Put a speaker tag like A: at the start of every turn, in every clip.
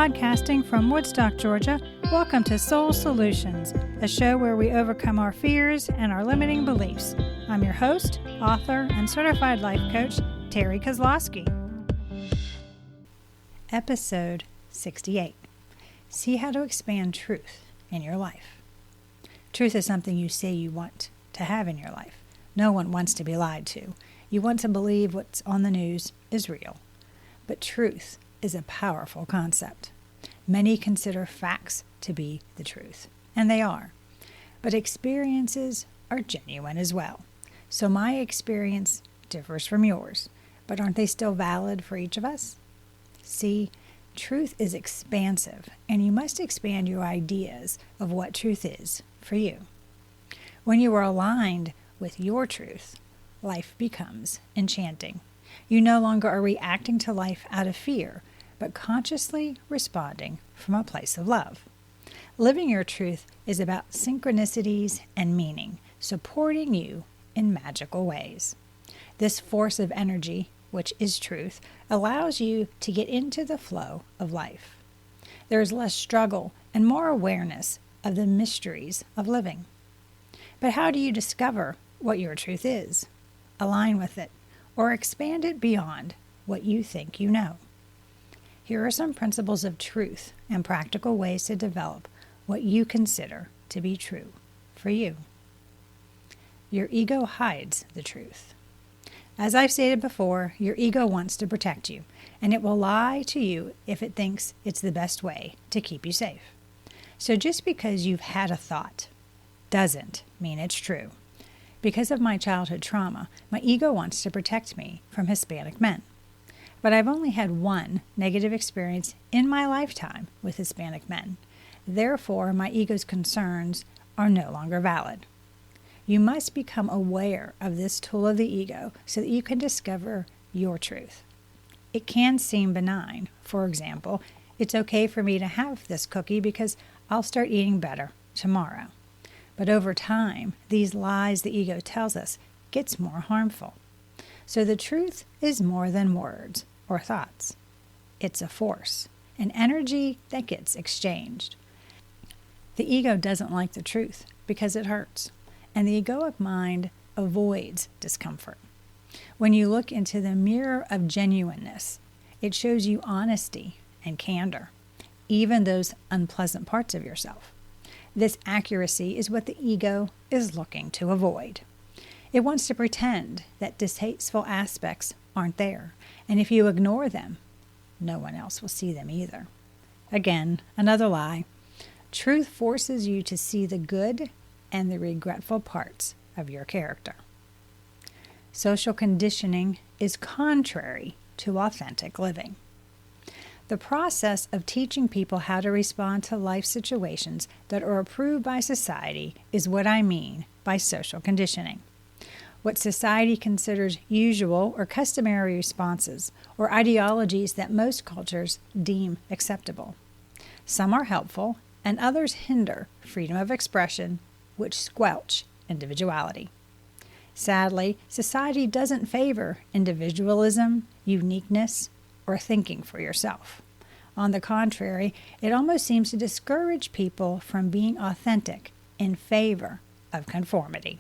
A: Podcasting from Woodstock, Georgia, welcome to Soul Solutions, a show where we overcome our fears and our limiting beliefs. I'm your host, author, and certified life coach, Terry Kozlowski. Episode 68. See how to expand truth in your life. Truth is something you say you want to have in your life. No one wants to be lied to. You want to believe what's on the news is real. But truth is a powerful concept. Many consider facts to be the truth, and they are. But experiences are genuine as well. So my experience differs from yours, but aren't they still valid for each of us? See, truth is expansive, and you must expand your ideas of what truth is for you. When you are aligned with your truth, life becomes enchanting. You no longer are reacting to life out of fear, but consciously responding from a place of love. Living your truth is about synchronicities and meaning, supporting you in magical ways. This force of energy, which is truth, allows you to get into the flow of life. There is less struggle and more awareness of the mysteries of living. But how do you discover what your truth is, align with it, or expand it beyond what you think you know? Here are some principles of truth and practical ways to develop what you consider to be true for you. Your ego hides the truth. As I've stated before, your ego wants to protect you, and it will lie to you if it thinks it's the best way to keep you safe. So just because you've had a thought doesn't mean it's true. Because of my childhood trauma, my ego wants to protect me from Hispanic men. But I've only had one negative experience in my lifetime with Hispanic men. Therefore, my ego's concerns are no longer valid. You must become aware of this tool of the ego so that you can discover your truth. It can seem benign. For example, it's okay for me to have this cookie because I'll start eating better tomorrow. But over time, these lies the ego tells us gets more harmful. So the truth is more than words or thoughts. It's a force, an energy that gets exchanged. The ego doesn't like the truth because it hurts, and the egoic mind avoids discomfort. When you look into the mirror of genuineness, it shows you honesty and candor, even those unpleasant parts of yourself. This accuracy is what the ego is looking to avoid. It wants to pretend that distasteful aspects aren't there, and if you ignore them, no one else will see them either. Again, another lie. Truth forces you to see the good and the regretful parts of your character. Social conditioning is contrary to authentic living. The process of teaching people how to respond to life situations that are approved by society is what I mean by social conditioning. What society considers usual or customary responses or ideologies that most cultures deem acceptable. Some are helpful and others hinder freedom of expression, which squelch individuality. Sadly, society doesn't favor individualism, uniqueness, or thinking for yourself. On the contrary, it almost seems to discourage people from being authentic in favor of conformity.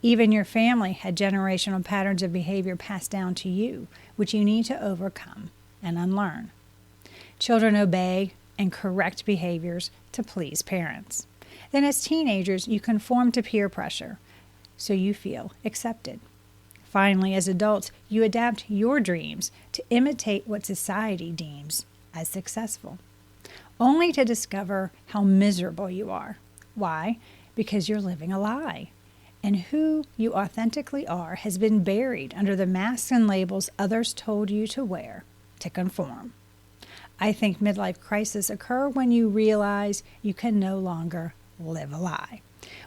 A: Even your family had generational patterns of behavior passed down to you, which you need to overcome and unlearn. Children obey and correct behaviors to please parents. Then as teenagers, you conform to peer pressure, so you feel accepted. Finally, as adults, you adapt your dreams to imitate what society deems as successful, only to discover how miserable you are. Why? Because you're living a lie. And who you authentically are has been buried under the masks and labels others told you to wear to conform. I think midlife crises occur when you realize you can no longer live a lie.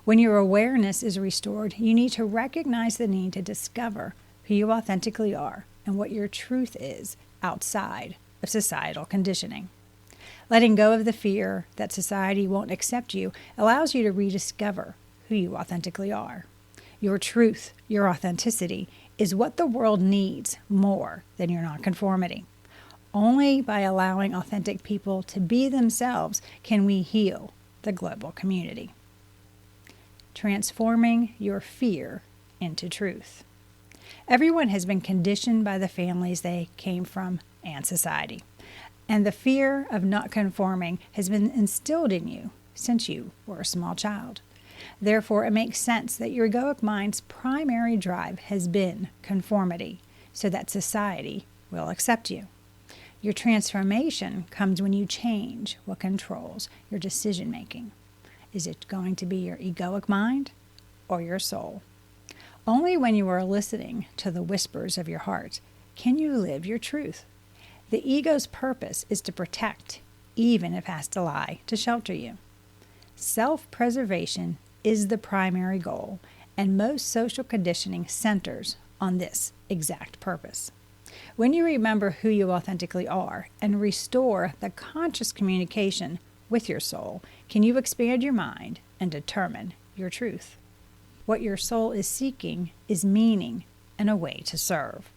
A: When your awareness is restored, you need to recognize the need to discover who you authentically are and what your truth is outside of societal conditioning. Letting go of the fear that society won't accept you allows you to rediscover who you authentically are. Your truth, your authenticity, is what the world needs more than your nonconformity. Only by allowing authentic people to be themselves can we heal the global community. Transforming your fear into truth. Everyone has been conditioned by the families they came from and society. And the fear of not conforming has been instilled in you since you were a small child. Therefore, it makes sense that your egoic mind's primary drive has been conformity, so that society will accept you. Your transformation comes when you change what controls your decision making. Is it going to be your egoic mind or your soul? Only when you are listening to the whispers of your heart can you live your truth. The ego's purpose is to protect, even if it has to lie to shelter you. Self-preservation is the primary goal, and most social conditioning centers on this exact purpose. When you remember who you authentically are and restore the conscious communication with your soul, can you expand your mind and determine your truth. What your soul is seeking is meaning and a way to serve.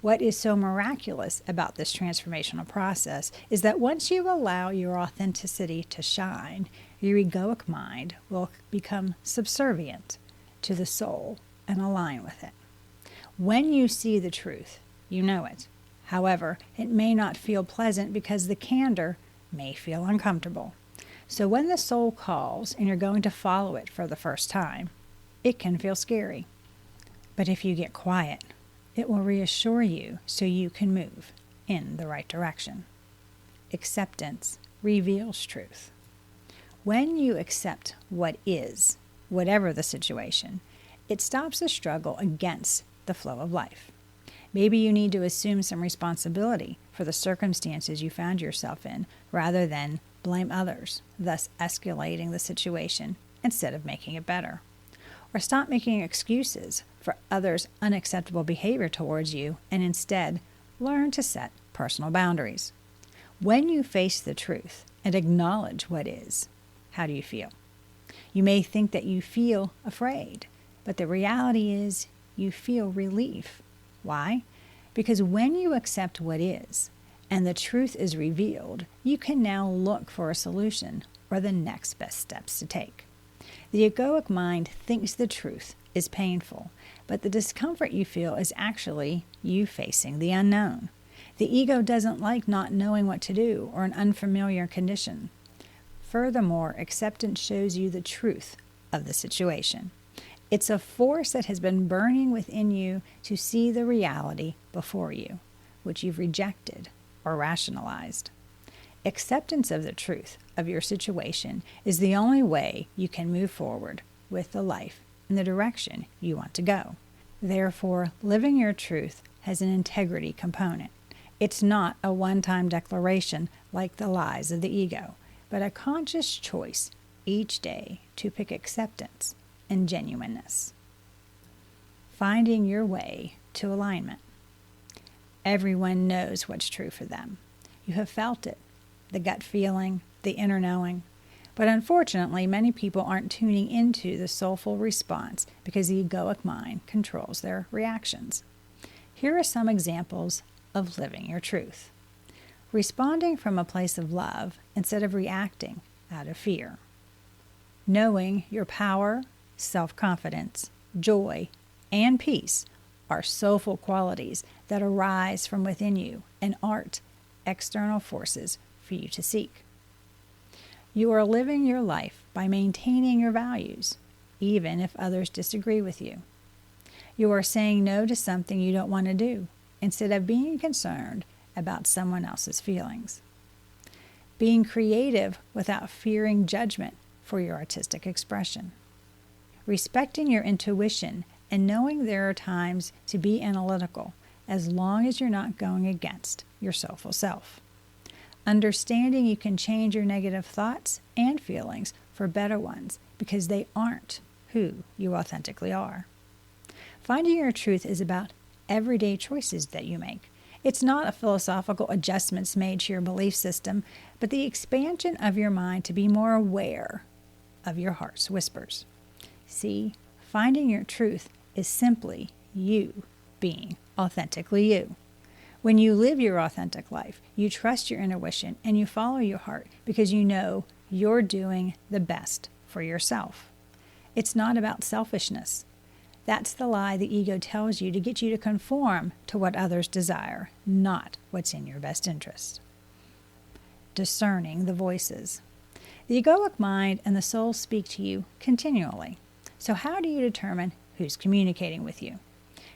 A: What is so miraculous about this transformational process is that once you allow your authenticity to shine, your egoic mind will become subservient to the soul and align with it. When you see the truth, you know it. However, it may not feel pleasant because the candor may feel uncomfortable. So when the soul calls and you're going to follow it for the first time, it can feel scary. But if you get quiet, it will reassure you so you can move in the right direction. Acceptance reveals truth. When you accept what is, whatever the situation, it stops the struggle against the flow of life. Maybe you need to assume some responsibility for the circumstances you found yourself in rather than blame others, thus escalating the situation instead of making it better. Or stop making excuses for others' unacceptable behavior towards you and instead learn to set personal boundaries. When you face the truth and acknowledge what is, how do you feel? You may think that you feel afraid, but the reality is you feel relief. Why? Because when you accept what is and the truth is revealed, you can now look for a solution or the next best steps to take. The egoic mind thinks the truth is painful, but the discomfort you feel is actually you facing the unknown. The ego doesn't like not knowing what to do or an unfamiliar condition. Furthermore, acceptance shows you the truth of the situation. It's a force that has been burning within you to see the reality before you, which you've rejected or rationalized. Acceptance of the truth of your situation is the only way you can move forward with the life in the direction you want to go. Therefore, living your truth has an integrity component. It's not a one-time declaration like the lies of the ego, but a conscious choice each day to pick acceptance and genuineness. Finding your way to alignment. Everyone knows what's true for them. You have felt it, the gut feeling, the inner knowing. But unfortunately, many people aren't tuning into the soulful response because the egoic mind controls their reactions. Here are some examples of living your truth. Responding from a place of love instead of reacting out of fear. Knowing your power, self-confidence, joy, and peace are soulful qualities that arise from within you and aren't external forces for you to seek. You are living your life by maintaining your values, even if others disagree with you. You are saying no to something you don't want to do, instead of being concerned about someone else's feelings. Being creative without fearing judgment for your artistic expression. Respecting your intuition and knowing there are times to be analytical, as long as you're not going against your soulful self. Understanding you can change your negative thoughts and feelings for better ones because they aren't who you authentically are. Finding your truth is about everyday choices that you make. It's not a philosophical adjustments made to your belief system, but the expansion of your mind to be more aware of your heart's whispers. See, finding your truth is simply you being authentically you. When you live your authentic life, you trust your intuition and you follow your heart because you know you're doing the best for yourself. It's not about selfishness. That's the lie the ego tells you to get you to conform to what others desire, not what's in your best interest. Discerning the voices. The egoic mind and the soul speak to you continually. So how do you determine who's communicating with you?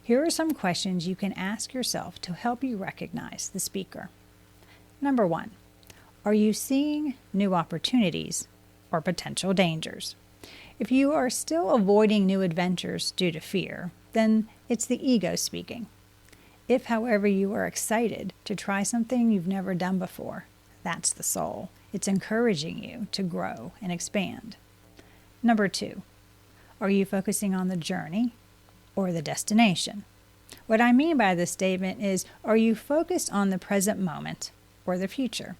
A: Here are some questions you can ask yourself to help you recognize the speaker. Number 1, are you seeing new opportunities or potential dangers? If you are still avoiding new adventures due to fear, then it's the ego speaking. If, however, you are excited to try something you've never done before, that's the soul. It's encouraging you to grow and expand. Number 2, are you focusing on the journey or the destination? What I mean by this statement is, are you focused on the present moment or the future?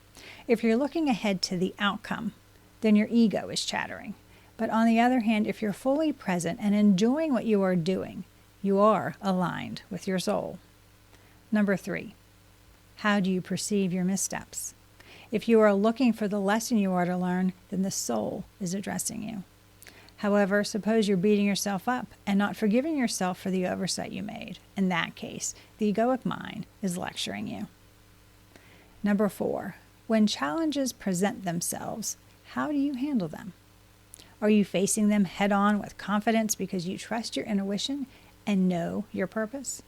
A: If you're looking ahead to the outcome, then your ego is chattering. But on the other hand, if you're fully present and enjoying what you are doing, you are aligned with your soul. Number 3, how do you perceive your missteps? If you are looking for the lesson you are to learn, then the soul is addressing you. However, suppose you're beating yourself up and not forgiving yourself for the oversight you made. In that case, the egoic mind is lecturing you. Number 4, when challenges present themselves, how do you handle them? Are you facing them head-on with confidence because you trust your intuition and know your purpose?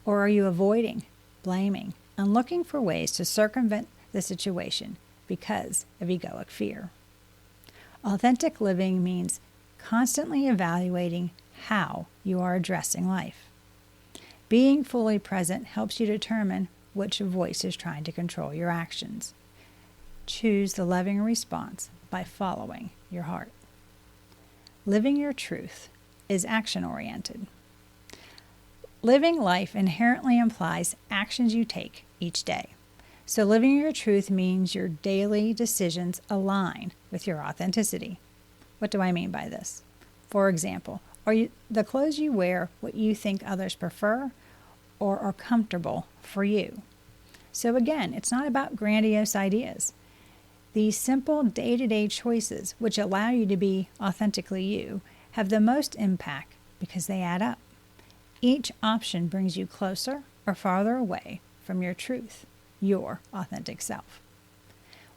A: Or are you avoiding, blaming, and looking for ways to circumvent the situation because of egoic fear? Authentic living means constantly evaluating how you are addressing life. Being fully present helps you determine which voice is trying to control your actions. Choose the loving response by following your heart. Living your truth is action-oriented. Living life inherently implies actions you take each day. So living your truth means your daily decisions align with your authenticity. What do I mean by this? For example, are the clothes you wear what you think others prefer or are comfortable for you? So again, it's not about grandiose ideas. These simple day-to-day choices, which allow you to be authentically you, have the most impact because they add up. Each option brings you closer or farther away from your truth, your authentic self.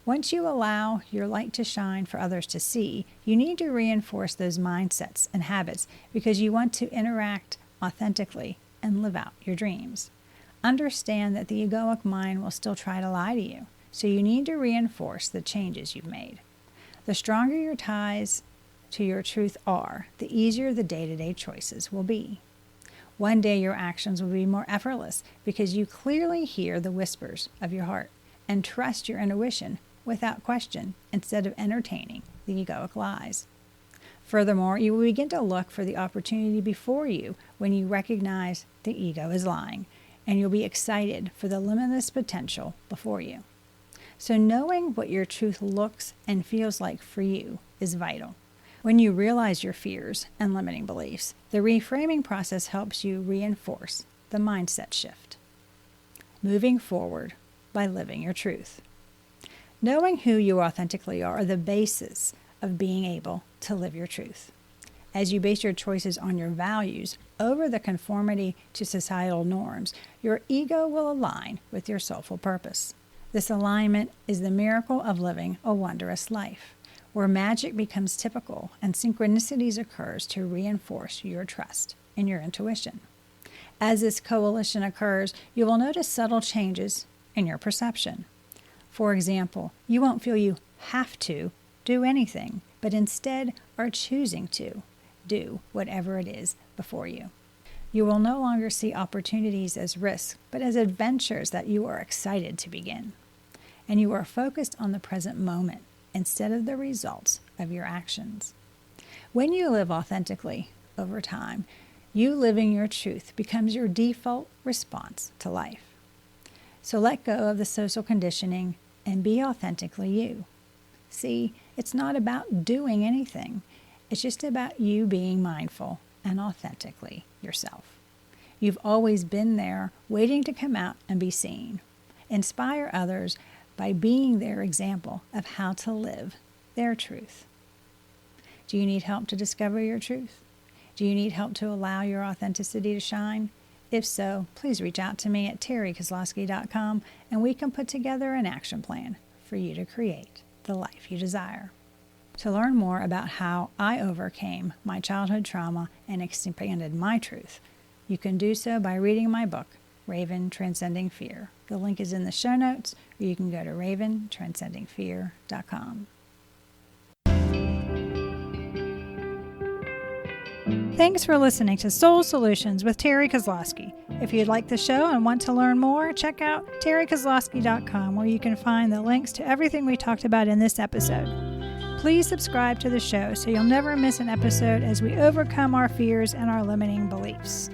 A: Once you allow your light to shine for others to see, you need to reinforce those mindsets and habits because you want to interact authentically and live out your dreams. Understand that the egoic mind will still try to lie to you, so you need to reinforce the changes you've made. The stronger your ties to your truth are, the easier the day-to-day choices will be. One day your actions will be more effortless because you clearly hear the whispers of your heart and trust your intuition without question instead of entertaining the egoic lies. Furthermore, you will begin to look for the opportunity before you when you recognize the ego is lying, and you'll be excited for the limitless potential before you. So knowing what your truth looks and feels like for you is vital. When you realize your fears and limiting beliefs, the reframing process helps you reinforce the mindset shift. Moving forward by living your truth. Knowing who you authentically are the basis of being able to live your truth. As you base your choices on your values over the conformity to societal norms, your ego will align with your soulful purpose. This alignment is the miracle of living a wondrous life, where magic becomes typical and synchronicities occurs to reinforce your trust in your intuition. As this coalition occurs, you will notice subtle changes in your perception. For example, you won't feel you have to do anything, but instead are choosing to do whatever it is before you. You will no longer see opportunities as risks, but as adventures that you are excited to begin. And you are focused on the present moment instead of the results of your actions. When you live authentically over time, you living your truth becomes your default response to life. So let go of the social conditioning and be authentically you. See, it's not about doing anything. It's just about you being mindful and authentically yourself. You've always been there, waiting to come out and be seen. Inspire others by being their example of how to live their truth. Do you need help to discover your truth? Do you need help to allow your authenticity to shine? If so, please reach out to me at terrykozlowski.com and we can put together an action plan for you to create the life you desire. To learn more about how I overcame my childhood trauma and expanded my truth, you can do so by reading my book, Raven Transcending Fear. The link is in the show notes, or you can go to raventranscendingfear.com. Thanks for listening to Soul Solutions with Terry Kozlowski. If you'd like the show and want to learn more, check out terrykozlowski.com, where you can find the links to everything we talked about in this episode. Please subscribe to the show so you'll never miss an episode as we overcome our fears and our limiting beliefs.